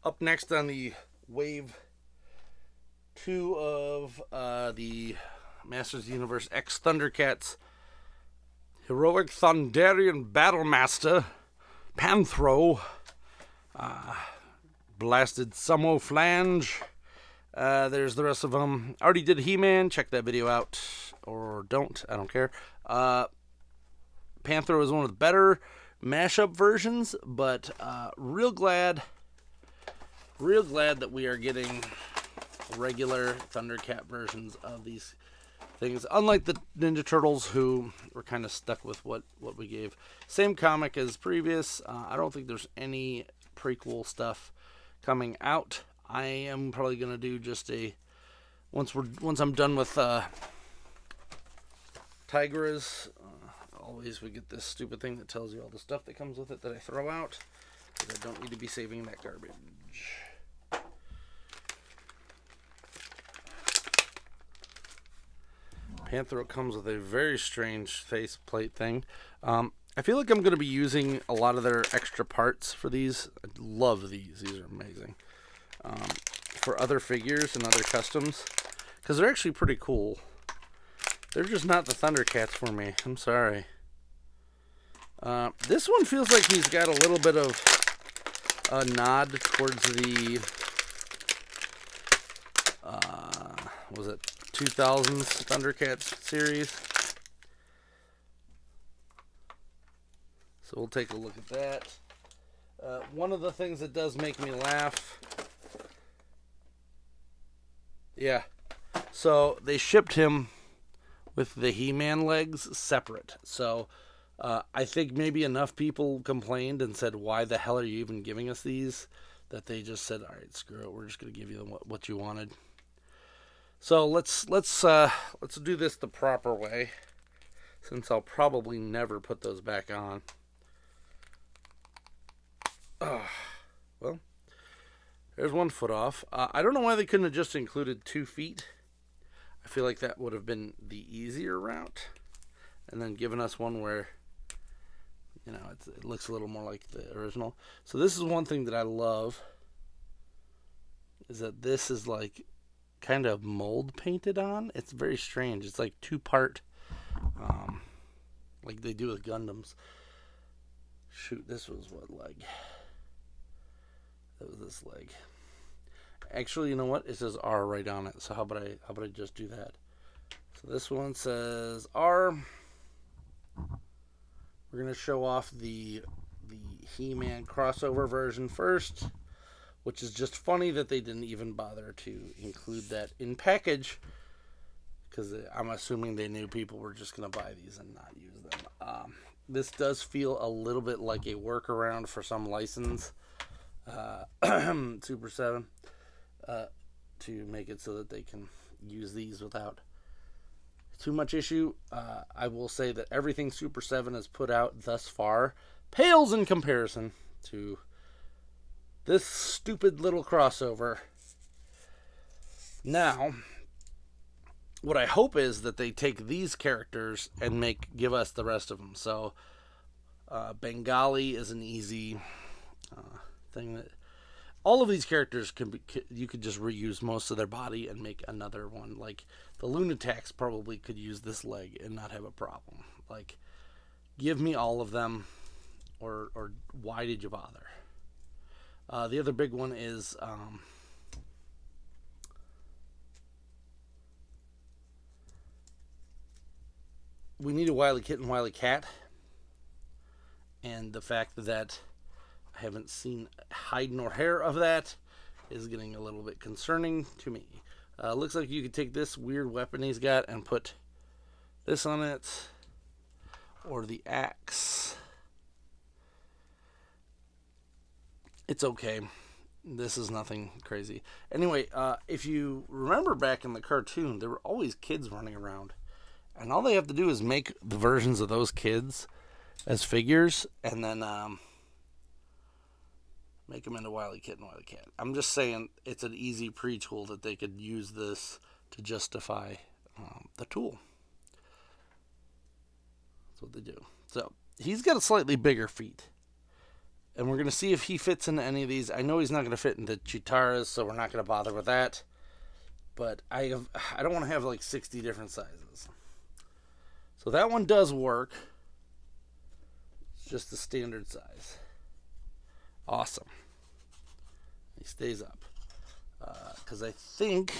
Up next on the Wave 2 of the Masters of the Universe X Thundercats, Heroic Thunderian Battlemaster, Panthro, Blasted Samo Flange. There's the rest of them. I already did He-Man. Check that video out. Or don't. I don't care. Panthro is one of the better mashup versions, but real glad that we are getting regular Thundercat versions of these things. Unlike the Ninja Turtles, who were kind of stuck with what we gave. Same comic as previous. I don't think there's any prequel stuff coming out. I am probably gonna do just a once I'm done with Tigra's. Always we get this stupid thing that tells you all the stuff that comes with it that I throw out, because I don't need to be saving that garbage. Panthro comes with a very strange faceplate thing. I feel like I'm going to be using a lot of their extra parts for these. I love these. These are amazing. For other figures and other customs, because they're actually pretty cool. They're just not the Thundercats for me. I'm sorry. This one feels like he's got a little bit of a nod towards the was it 2000s Thundercats series. So we'll take a look at that. One of the things that does make me laugh, yeah, so they shipped him with the He-Man legs separate. So I think maybe enough people complained and said, why the hell are you even giving us these? That they just said, all right, screw it. We're just going to give you what you wanted. So let's do this the proper way, since I'll probably never put those back on. Well, there's one foot off. I don't know why they couldn't have just included 2 feet. I feel like that would have been the easier route, and then given us one where, you know, it looks a little more like the original. So this is one thing that I love, is that this is like kind of mold painted on. It's very strange. It's like 2-part, like they do with Gundams. Shoot, this was what leg? That was this leg. Actually, you know what? It says R right on it. So how about I just do that? So this one says R. We're gonna show off the He-Man crossover version first, which is just funny that they didn't even bother to include that in package, because I'm assuming they knew people were just gonna buy these and not use them. This does feel a little bit like a workaround for some license, Super 7, to make it so that they can use these without too much issue. I will say that everything Super 7 has put out thus far pales in comparison to this stupid little crossover. Now, what I hope is that they take these characters and give us the rest of them. So, Bengali is an easy thing that all of these characters you could just reuse most of their body and make another one. Like the Lunatics probably could use this leg and not have a problem. Like, give me all of them, or why did you bother? The other big one is we need a Wily Kitten, Wily Cat, and the fact that I haven't seen hide nor hair of that is getting a little bit concerning to me. Looks like you could take this weird weapon he's got and put this on it, or the axe. It's okay. This is nothing crazy. Anyway, if you remember back in the cartoon, there were always kids running around, and all they have to do is make the versions of those kids as figures, and then make them into Wily Kitten, Wily Cat. I'm just saying, it's an easy pre-tool that they could use this to justify the tool. That's what they do. So he's got a slightly bigger feet, And we're going to see if he fits into any of these. I know he's not going to fit into Chitaras, so we're not going to bother with that. But I don't want to have like 60 different sizes. So that one does work. It's just the standard size. Awesome. He stays up. Because I think,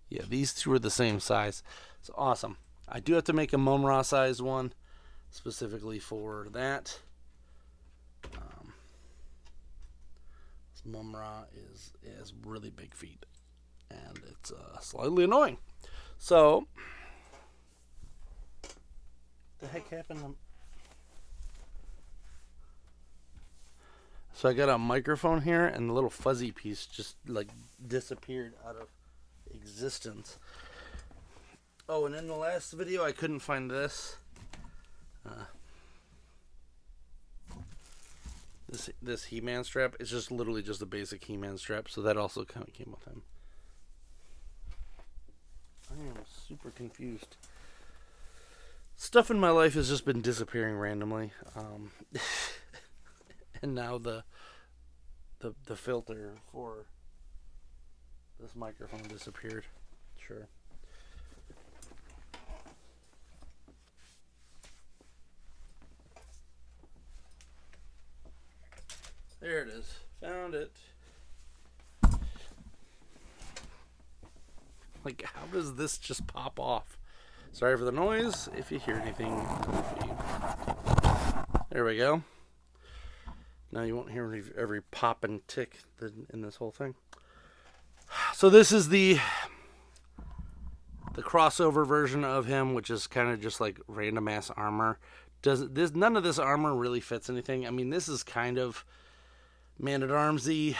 yeah, these two are the same size. It's awesome. I do have to make a Momra size one specifically for that. Momra has really big feet, and it's slightly annoying. So, what the heck happened? So I got a microphone here, and the little fuzzy piece just like disappeared out of existence. Oh, and in the last video, I couldn't find this. This He-Man strap is just literally just a basic He-Man strap, so that also kind of came with him. I am super confused. Stuff in my life has just been disappearing randomly, and now the filter for this microphone disappeared. Sure. There it is. Found it. Like, how does this just pop off? Sorry for the noise. If you hear anything goofy. There we go. Now you won't hear every pop and tick in this whole thing. So this is the crossover version of him, which is kind of just like random ass armor. None of this armor really fits anything. I mean, this is kind of Man-at-Armsy.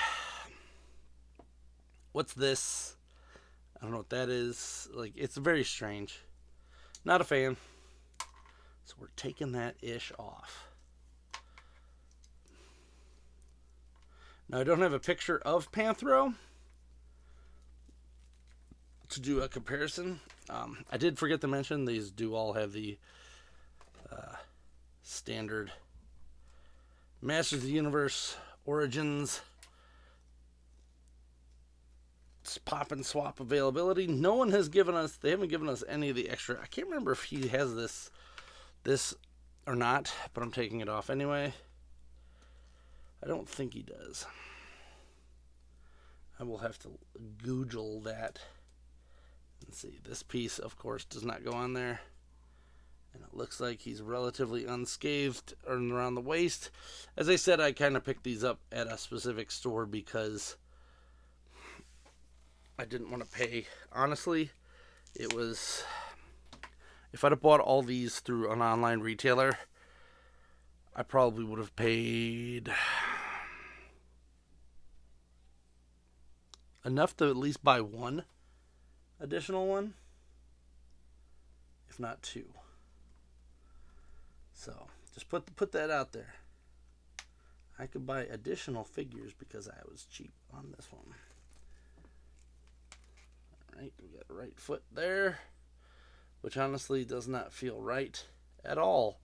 What's this? I don't know what that is. Like, it's very strange. Not a fan. So we're taking that ish off. Now, I don't have a picture of Panthro to do a comparison. I did forget to mention these do all have the standard Masters of the Universe Origins pop and swap availability. No one has given us, they haven't given us any of the extra. I can't remember if he has this or not, but I'm taking it off anyway. I don't think he does. I will have to Google that and see. This piece, of course, does not go on there. And it looks like he's relatively unscathed around the waist. As I said, I kind of picked these up at a specific store because I didn't want to pay. Honestly, it was... If I'd have bought all these through an online retailer, I probably would have paid enough to at least buy one additional one, if not two. So, just put that out there. I could buy additional figures because I was cheap on this one. Alright, we got a right foot there, which honestly does not feel right at all.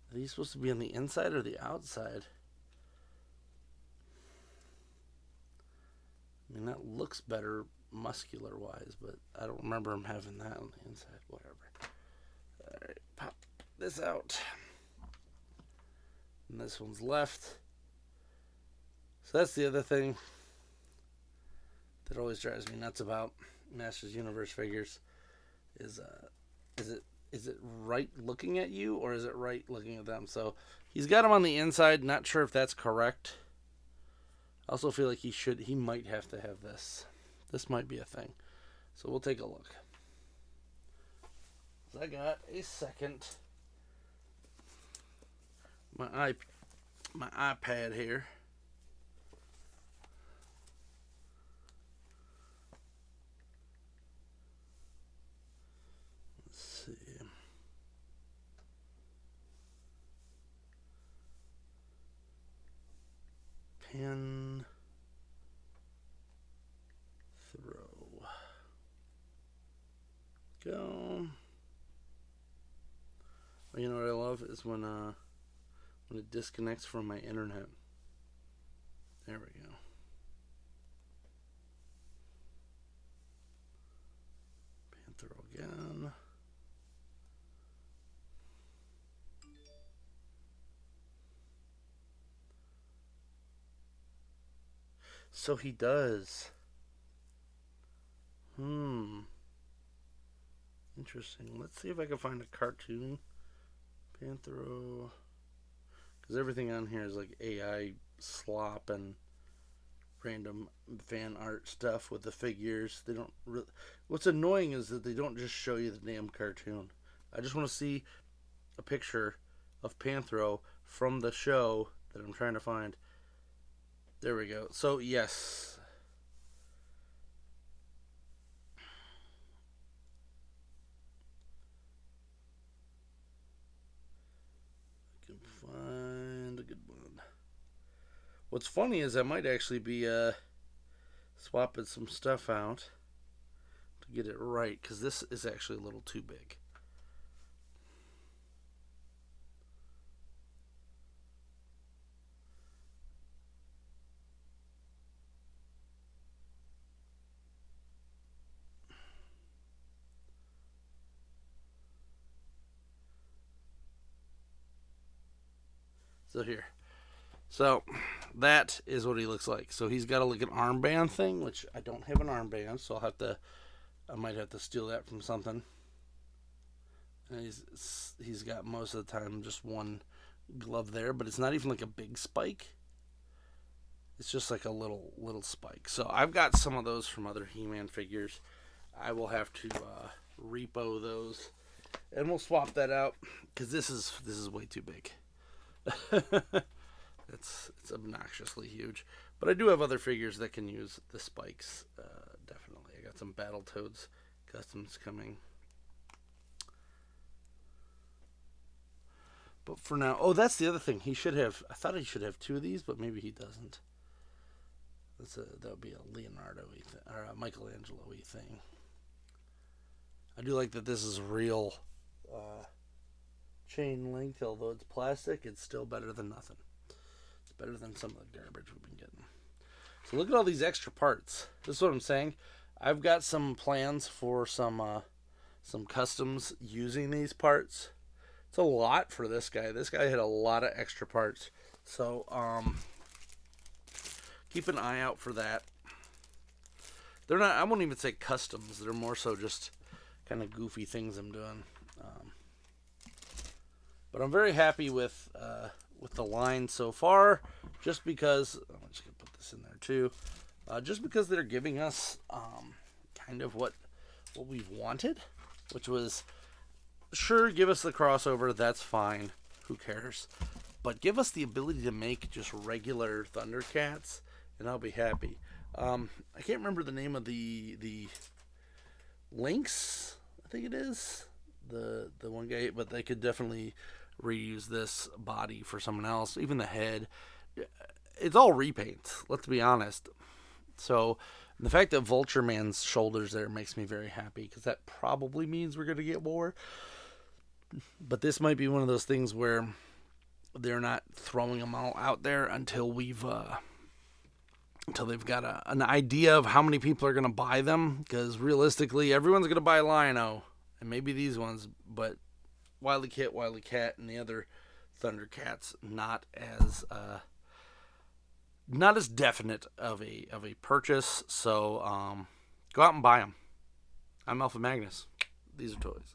Are these supposed to be on the inside or the outside? I mean, that looks better muscular-wise, but I don't remember him having that on the inside. Whatever. Alright, pop this out. And this one's left. So that's the other thing that always drives me nuts about Masters Universe figures is it right looking at you or is it right looking at them? So he's got them on the inside. Not sure if that's correct. I also feel like he might have to have this. This might be a thing. So we'll take a look. So I got a second. My iPad here. Let's see. Panthro. Go. Well, you know what I love is when when it disconnects from my internet. There we go. Panthro again. So he does. Interesting. Let's see if I can find a cartoon. Panthro. Because everything on here is like AI slop and random fan art stuff with the figures. They don't really. What's annoying is that they don't just show you the damn cartoon. I just want to see a picture of Panthro from the show that I'm trying to find. There we go. So, yes. I can find a good one. What's funny is I might actually be swapping some stuff out to get it right, because this is actually a little too big. So here. So that is what he looks like. So he's got like an armband thing, which I don't have an armband, so I might have to steal that from something. And he's got most of the time just one glove there, but it's not even like a big spike. It's just like a little spike. So I've got some of those from other He-Man figures. I will have to repo those, and we'll swap that out because this is way too big. It's obnoxiously huge, but I do have other figures that can use the spikes. Definitely, I got some Battletoads customs coming. But for now, oh, that's the other thing. He should have. I thought he should have two of these, but maybe he doesn't. That would be a Leonardo-y thing, or a Michelangelo-y thing. I do like that this is real chain link, although it's plastic. It's still better than nothing. It's better than some of the garbage we've been getting. So look at all these extra parts. This is what I'm saying. I've got some plans for some customs using these parts. It's a lot for this guy. This guy had a lot of extra parts. So keep an eye out for that. They're not, I won't even say customs. They're more so just kind of goofy things I'm doing. But I'm very happy with the line so far, just because I'm just gonna put this in there too. Just because they're giving us kind of what we've wanted, which was, sure, give us the crossover, that's fine, who cares, but give us the ability to make just regular Thundercats, and I'll be happy. I can't remember the name of the Lynx, I think it is the one guy, but they could definitely reuse this body for someone else. Even the head, it's all repaint, let's be honest. So the fact that Vulture Man's shoulders there makes me very happy, because that probably means we're going to get more. But this might be one of those things where they're not throwing them all out there until they've got an idea of how many people are going to buy them, because realistically everyone's going to buy Lion-O, and maybe these ones, but Wily Cat, and the other Thundercats not as definite of a purchase. So go out and buy them. I'm Alpha Magnus. These are toys.